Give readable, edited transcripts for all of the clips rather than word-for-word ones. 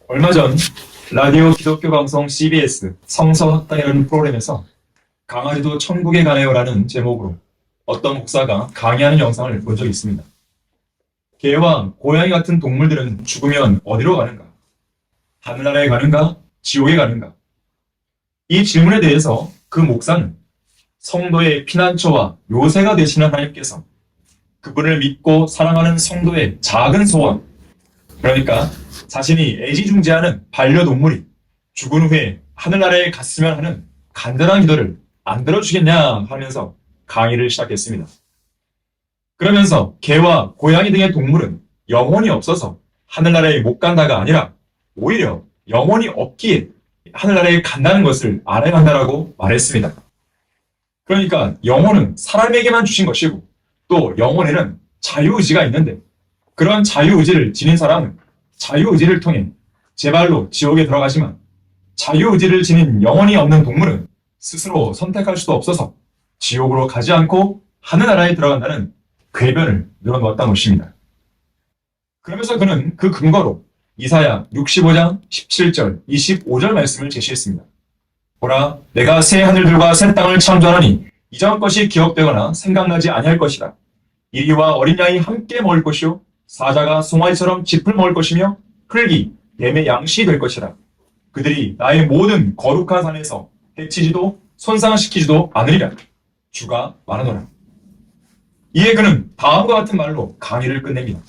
얼마 전 라디오 기독교 방송 CBS 성서학당이라는 프로그램에서 강아지도 천국에 가네요라는 제목으로 어떤 목사가 강의하는 영상을 본 적이 있습니다. 개와 고양이 같은 동물들은 죽으면 어디로 가는가? 하늘나라에 가는가? 지옥에 가는가? 이 질문에 대해서 그 목사는 성도의 피난처와 요새가 되시는 하나님께서 그분을 믿고 사랑하는 성도의 작은 소원, 그러니까 자신이 애지중지하는 반려동물이 죽은 후에 하늘나라에 갔으면 하는 간절한 기도를 안 들어주겠냐 하면서 강의를 시작했습니다. 그러면서 개와 고양이 등의 동물은 영혼이 없어서 하늘나라에 못 간다가 아니라 오히려 영혼이 없기에 하늘나라에 간다는 것을 알아야 한다라고 말했습니다. 그러니까 영혼은 사람에게만 주신 것이고 또 영혼에는 자유의지가 있는데 그런 자유의지를 지닌 사람은 자유의지를 통해 제발로 지옥에 들어가지만 자유의지를 지닌 영혼이 없는 동물은 스스로 선택할 수도 없어서 지옥으로 가지 않고 하늘나라에 들어간다는 궤변을 늘어놓았다는 것입니다. 그러면서 그는 그 근거로 이사야 65장 17절 25절 말씀을 제시했습니다. 보라, 내가 새 하늘들과 새 땅을 창조하니 이전 것이 기억되거나 생각나지 아니할 것이다. 이리와 어린 양이 함께 먹을 것이요 사자가 송아지처럼 짚을 먹을 것이며 흙이 뱀의 양식이 될 것이라. 그들이 나의 모든 거룩한 산에서 해치지도 손상시키지도 않으리라. 주가 말하노라. 이에 그는 다음과 같은 말로 강의를 끝냅니다.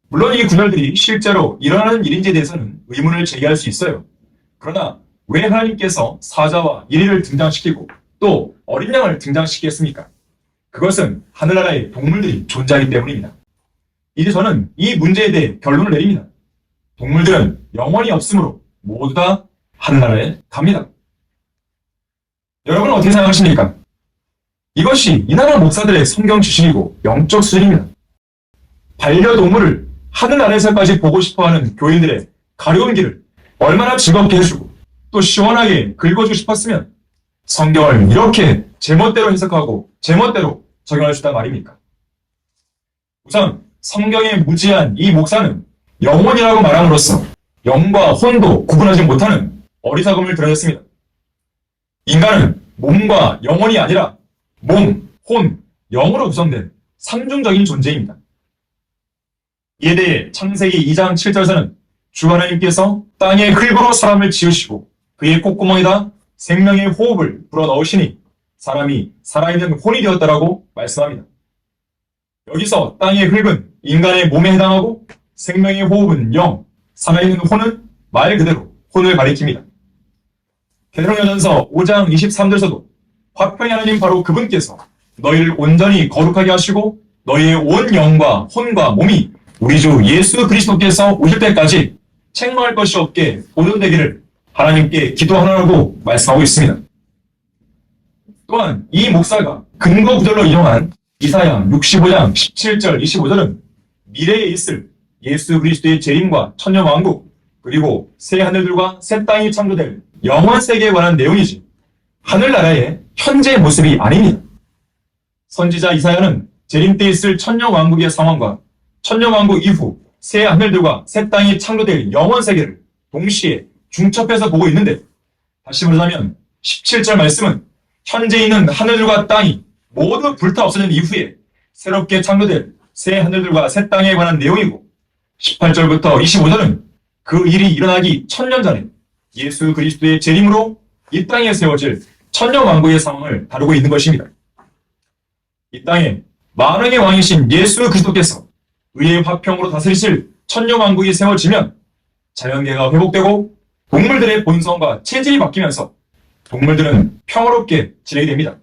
물론 이 구절들이 실제로 일어나는 일인지에 대해서는 의문을 제기할 수 있어요. 그러나 왜 하나님께서 사자와 이리를 등장시키고 또 어린 양을 등장시키겠습니까? 그것은 하늘나라에 동물들이 존재하기 때문입니다. 이제 저는 이 문제에 대해 결론을 내립니다. 동물들은 영혼이 없으므로 모두 다 하늘나라에 갑니다. 여러분은 어떻게 생각하십니까? 이것이 이 나라 목사들의 성경 지식이고 영적 수준입니다. 반려동물을 하늘나라에서까지 보고 싶어하는 교인들의 가려운 길을 얼마나 즐겁게 해주고 또 시원하게 긁어주고 싶었으면 성경을 이렇게 제멋대로 해석하고 제멋대로 적용할 수 있단 말입니까? 우선 성경에 무지한 이 목사는 영혼이라고 말함으로써 영과 혼도 구분하지 못하는 어리석음을 드러냈습니다. 인간은 몸과 영혼이 아니라 몸, 혼, 영으로 구성된 삼중적인 존재입니다. 이에 대해 창세기 2장 7절에서는 주 하나님께서 땅의 흙으로 사람을 지으시고 그의 콧구멍에다 생명의 호흡을 불어넣으시니 사람이 살아있는 혼이 되었다라고 말씀합니다. 여기서 땅의 흙은 인간의 몸에 해당하고 생명의 호흡은 영, 살아있는 혼은 말 그대로 혼을 가리킵니다. 베드로전서 5장 23절에서도 화평의 하나님 바로 그분께서 너희를 온전히 거룩하게 하시고 너희의 온 영과 혼과 몸이 우리 주 예수 그리스도께서 오실 때까지 책망할 것이 없게 보존되기를 하나님께 기도하라고 말씀하고 있습니다. 또한 이 목사가 근거 구절로 인용한 이사야 65장 17절 25절은 미래에 있을 예수 그리스도의 재림과 천년왕국 그리고 새 하늘들과 새 땅이 창조될 영원 세계에 관한 내용이지 하늘나라의 현재의 모습이 아닙니다. 선지자 이사야는 재림 때 있을 천년왕국의 상황과 천년왕국 이후 새 하늘들과 새 땅이 창조될 영원 세계를 동시에 중첩해서 보고 있는데 다시 말하자면 17절 말씀은 현재 있는 하늘들과 땅이 모두 불타 없어진 이후에 새롭게 창조될 새 하늘들과 새 땅에 관한 내용이고 18절부터 25절은 그 일이 일어나기 1000년 전에 예수 그리스도의 재림으로 이 땅에 세워질 천년왕국의 상황을 다루고 있는 것입니다. 이 땅에 만왕의 왕이신 예수 그리스도께서 의의 화평으로 다스리실 천년왕국이 세워지면 자연계가 회복되고 동물들의 본성과 체질이 바뀌면서 동물들은 평화롭게 지내게 됩니다.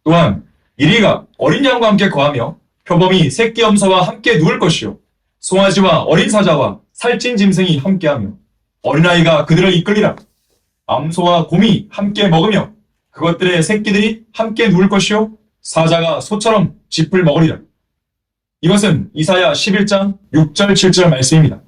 또한 이리가 어린 양과 함께 거하며 표범이 새끼 염소와 함께 누울 것이요 송아지와 어린 사자와 살찐 짐승이 함께하며 어린아이가 그들을 이끌리라. 암소와 곰이 함께 먹으며 그것들의 새끼들이 함께 누울 것이요 사자가 소처럼 짚을 먹으리라. 이것은 이사야 11장 6절 7절 말씀입니다.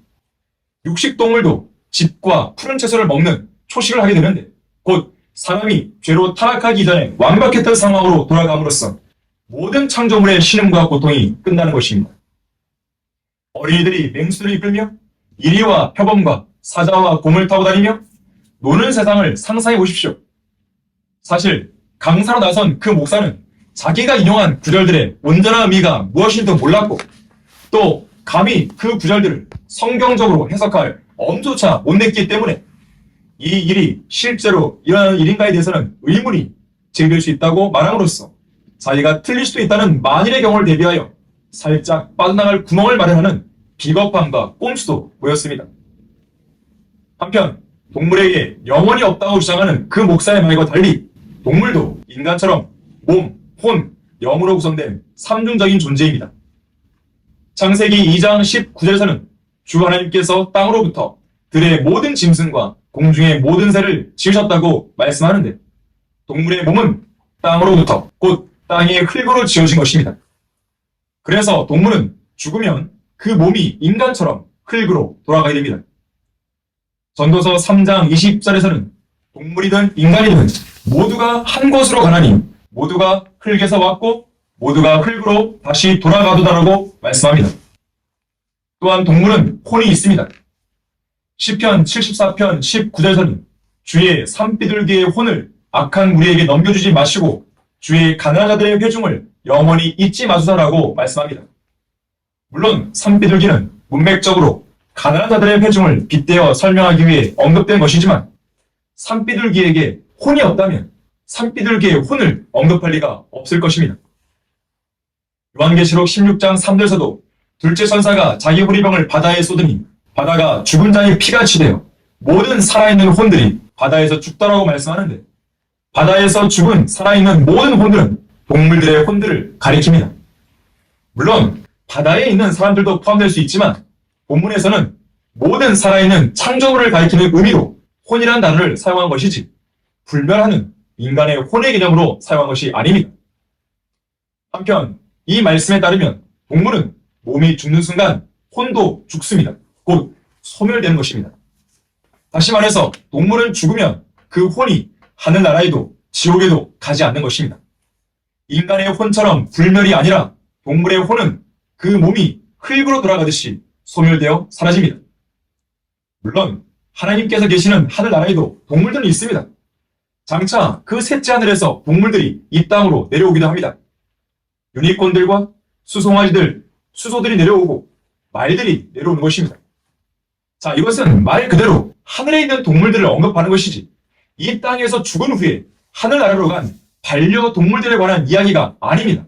육식동물도 짚과 푸른 채소를 먹는 초식을 하게 되는데 곧 사람이 죄로 타락하기 전에 완벽했던 상황으로 돌아감으로써 모든 창조물의 신음과 고통이 끝나는 것입니다. 어린이들이 맹수를 이끌며 이리와 표범과 사자와 곰을 타고 다니며 노는 세상을 상상해 보십시오. 사실 강사로 나선 그 목사는 자기가 인용한 구절들의 온전한 의미가 무엇인지도 몰랐고 또 감히 그 구절들을 성경적으로 해석할 엄조차 못 냈기 때문에 이 일이 실제로 일어나는 일인가에 대해서는 의문이 제기될 수 있다고 말함으로써 자기가 틀릴 수도 있다는 만일의 경우를 대비하여 살짝 빠져나갈 구멍을 마련하는 비겁함과 꼼수도 보였습니다. 한편 동물에게 영혼이 없다고 주장하는 그 목사의 말과 달리 동물도 인간처럼 몸, 혼, 영으로 구성된 삼중적인 존재입니다. 창세기 2장 19절에서는 주 하나님께서 땅으로부터 들의 모든 짐승과 공중의 모든 새를 지으셨다고 말씀하는데 동물의 몸은 땅으로부터 곧 땅의 흙으로 지어진 것입니다. 그래서 동물은 죽으면 그 몸이 인간처럼 흙으로 돌아가게 됩니다. 전도서 3장 20절에서는 동물이든 인간이든 모두가 한 곳으로 가나니 모두가 흙에서 왔고 모두가 흙으로 다시 돌아가도다라고 말씀합니다. 또한 동물은 혼이 있습니다. 시편 74편 19절에서는 주의 산비둘기의 혼을 악한 무리에게 넘겨주지 마시고 주의 가난한 자들의 회중을 영원히 잊지 마소서라고 말씀합니다. 물론 산비둘기는 문맥적으로 가난한 자들의 회중을 빗대어 설명하기 위해 언급된 것이지만 산비둘기에게 혼이 없다면 산비둘기의 혼을 언급할 리가 없을 것입니다. 요한계시록 16장 3절에서도 둘째 천사가 자기 호리병을 바다에 쏟으니 바다가 죽은 자의 피같이 되어 모든 살아있는 혼들이 바다에서 죽더라고 말씀하는데 바다에서 죽은 살아있는 모든 혼들은 동물들의 혼들을 가리킵니다. 물론 바다에 있는 사람들도 포함될 수 있지만 본문에서는 모든 살아있는 창조물을 가리키는 의미로 혼이라는 단어를 사용한 것이지 불멸하는 인간의 혼의 개념으로 사용한 것이 아닙니다. 한편 이 말씀에 따르면 동물은 몸이 죽는 순간 혼도 죽습니다. 곧 소멸되는 것입니다. 다시 말해서 동물은 죽으면 그 혼이 하늘나라에도 지옥에도 가지 않는 것입니다. 인간의 혼처럼 불멸이 아니라 동물의 혼은 그 몸이 흙으로 돌아가듯이 소멸되어 사라집니다. 물론 하나님께서 계시는 하늘나라에도 동물들은 있습니다. 장차 그 셋째 하늘에서 동물들이 이 땅으로 내려오기도 합니다. 유니콘들과 수송아지들, 수소들이 내려오고 말들이 내려오는 것입니다. 자, 이것은 말 그대로 하늘에 있는 동물들을 언급하는 것이지 이 땅에서 죽은 후에 하늘나라로 간 반려동물들에 관한 이야기가 아닙니다.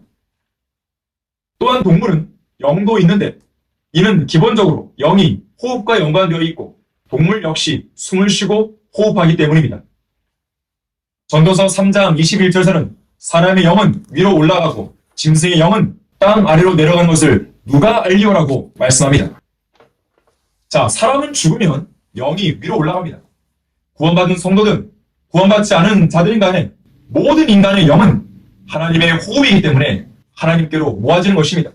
또한 동물은 영도 있는데 이는 기본적으로 영이 호흡과 연관되어 있고 동물 역시 숨을 쉬고 호흡하기 때문입니다. 전도서 3장 21절에서는 사람의 영은 위로 올라가고 짐승의 영은 땅 아래로 내려가는 것을 누가 알리오라고 말씀합니다. 자, 사람은 죽으면 영이 위로 올라갑니다. 구원받은 성도든 구원받지 않은 자들인 간에 모든 인간의 영은 하나님의 호흡이기 때문에 하나님께로 모아지는 것입니다.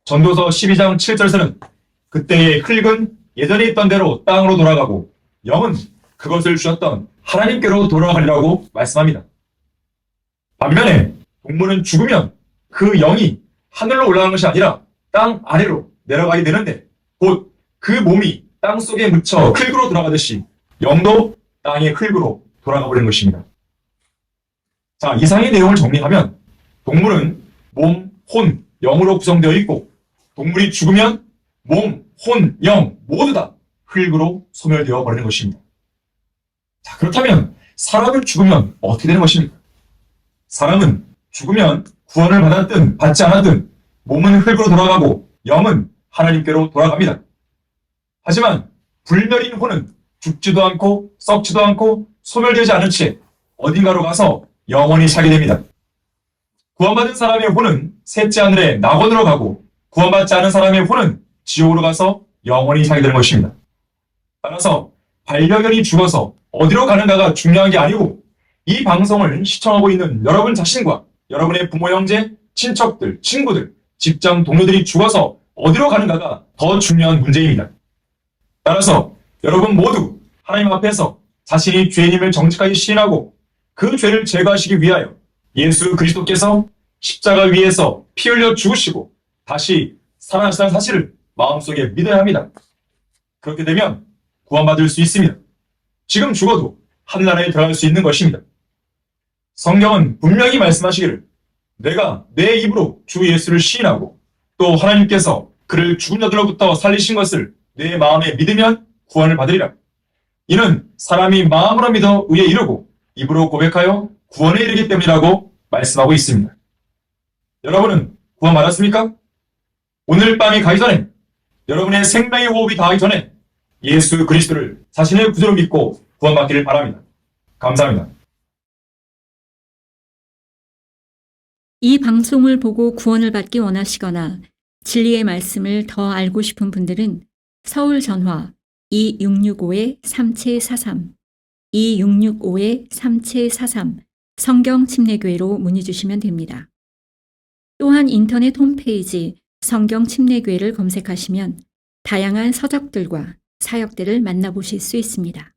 전도서 12장 7절에서는 그때의 흙은 예전에 있던 대로 땅으로 돌아가고 영은 그것을 주셨던 하나님께로 돌아가리라고 말씀합니다. 반면에 동물은 죽으면 그 영이 하늘로 올라가는 것이 아니라 땅 아래로 내려가게 되는데 곧 그 몸이 땅 속에 묻혀 흙으로 돌아가듯이 영도 땅의 흙으로 돌아가 버리는 것입니다. 자, 이상의 내용을 정리하면 동물은 몸, 혼, 영으로 구성되어 있고 동물이 죽으면 몸, 혼, 영 모두 다 흙으로 소멸되어 버리는 것입니다. 자, 그렇다면 사람은 죽으면 어떻게 되는 것입니까? 사람은 죽으면 구원을 받았든 받지 않았든 몸은 흙으로 돌아가고 영은 하나님께로 돌아갑니다. 하지만 불멸인 혼은 죽지도 않고 썩지도 않고 소멸되지 않은 채 어딘가로 가서 영원히 살게 됩니다. 구원받은 사람의 혼은 셋째 하늘에 낙원으로 가고 구원받지 않은 사람의 혼은 지옥으로 가서 영원히 살게 되는 것입니다. 따라서 반려견이 죽어서 어디로 가는가가 중요한 게 아니고 이 방송을 시청하고 있는 여러분 자신과 여러분의 부모, 형제, 친척들, 친구들, 직장 동료들이 죽어서 어디로 가는가가 더 중요한 문제입니다. 따라서 여러분 모두 하나님 앞에서 자신이 죄인임을 정직하게 시인하고 그 죄를 제거하시기 위하여 예수 그리스도께서 십자가 위에서 피 흘려 죽으시고 다시 살아나시다는 사실을 마음속에 믿어야 합니다. 그렇게 되면 구원받을 수 있습니다. 지금 죽어도 하늘나라에 들어갈 수 있는 것입니다. 성경은 분명히 말씀하시기를 내가 내 입으로 주 예수를 시인하고 또 하나님께서 그를 죽은 자들로부터 살리신 것을 내 마음에 믿으면 구원을 받으리라. 이는 사람이 마음으로 믿어 의에 이르고 입으로 고백하여 구원에 이르기 때문이라고 말씀하고 있습니다. 여러분은 구원 받았습니까? 오늘 밤이 가기 전에 여러분의 생명의 호흡이 다하기 전에 예수 그리스도를 자신의 구주로 믿고 구원받기를 바랍니다. 감사합니다. 이 방송을 보고 구원을 받기 원하시거나 진리의 말씀을 더 알고 싶은 분들은 서울 전화 2665-3743, 2665-3743 성경침례교회로 문의 주시면 됩니다. 또한 인터넷 홈페이지 성경침례교회를 검색하시면 다양한 서적들과 사역들을 만나보실 수 있습니다.